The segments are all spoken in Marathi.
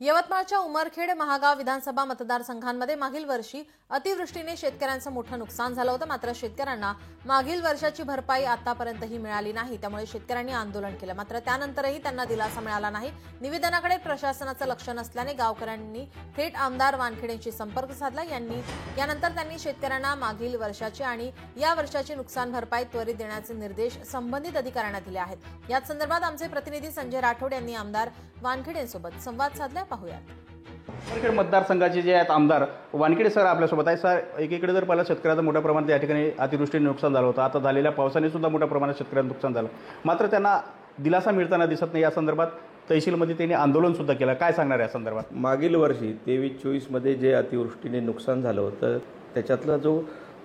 यवतमाळच्या उमरखेड महागाव विधानसभा मतदारसंघांमध्ये मागील वर्षी अतिवृष्टीने शेतकऱ्यांचं मोठं नुकसान झालं होतं। मात्र शेतकऱ्यांना मागील वर्षाची भरपाई आतापर्यंतही मिळाली नाही, त्यामुळे शेतकऱ्यांनी आंदोलन केलं। मात्र त्यानंतरही त्यांना दिलासा मिळाला नाही। निवेदनाकडे प्रशासनाचं लक्ष नसल्याने गावकऱ्यांनी थेट आमदार वानखेडेंशी संपर्क साधला। यानंतर त्यांनी शेतकऱ्यांना मागील वर्षाची आणि या वर्षाची नुकसान भरपाई त्वरित देण्याचे निर्देश संबंधित अधिकाऱ्यांना दिले आहेत। याच संदर्भात आमचे प्रतिनिधी संजय राठोड यांनी आमदार वानखेडेंसोबत संवाद साधला। उमरखेड मतदारसंघाचे जे आहेत आमदार वानखेडे सर आपल्यासोबत आहे। सर, एकीकडे जर पाहिलं शेतकऱ्याचं मोठ्या प्रमाणात या ठिकाणी अतिवृष्टीने नुकसान झालं होतं, आता झालेल्या पावसाने सुद्धा मोठ्या प्रमाणात शेतकऱ्यांचं नुकसान झालं, मात्र त्यांना दिलासा मिळताना दिसत नाही। या संदर्भात तहसीलमध्ये त्यांनी आंदोलन सुद्धा केलं, काय सांगणार या संदर्भात? मागील वर्षी 23-24 मध्ये जे अतिवृष्टीने नुकसान झालं होतं त्याच्यातला जो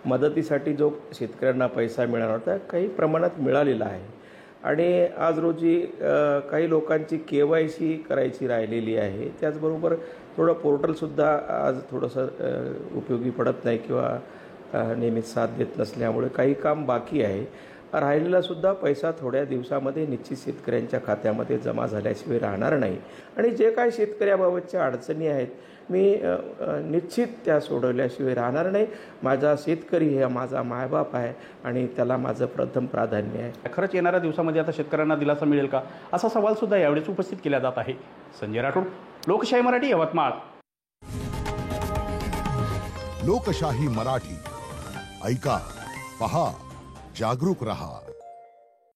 मदतीसाठी जो शेतकऱ्यांना पैसा मिळाला होता काही प्रमाणात मिळालेला आहे आणि आज रोजी काही लोकांची KYC करायची राहिलेली आहे। त्याचबरोबर थोडं पोर्टलसुद्धा आज थोडंसं उपयोगी पडत नाही किंवा नियमित साथ देत नसल्यामुळे काही काम बाकी आहे। राहिलेलासुद्धा पैसा थोड्या दिवसामध्ये निश्चित शेतकऱ्यांच्या खात्यामध्ये जमा झाल्याशिवाय राहणार नाही आणि जे काही शेतकऱ्याबाबतच्या अडचणी आहेत मी निश्चित त्या सोडवल्याशिवाय राहणार नाही। माझा शेतकरी हे माझा मायबाप आहे आणि त्याला माझं प्रथम प्राधान्य आहे। खरंच येणाऱ्या दिवसामध्ये आता शेतकऱ्यांना दिलासा मिळेल का, असा सवाल सुद्धा यावेळेस उपस्थित केला जात आहे। संजय राठोड, लोकशाही मराठी, यवतमाळ। लोकशाही मराठी, ऐका, पहा, जागरूक रहा।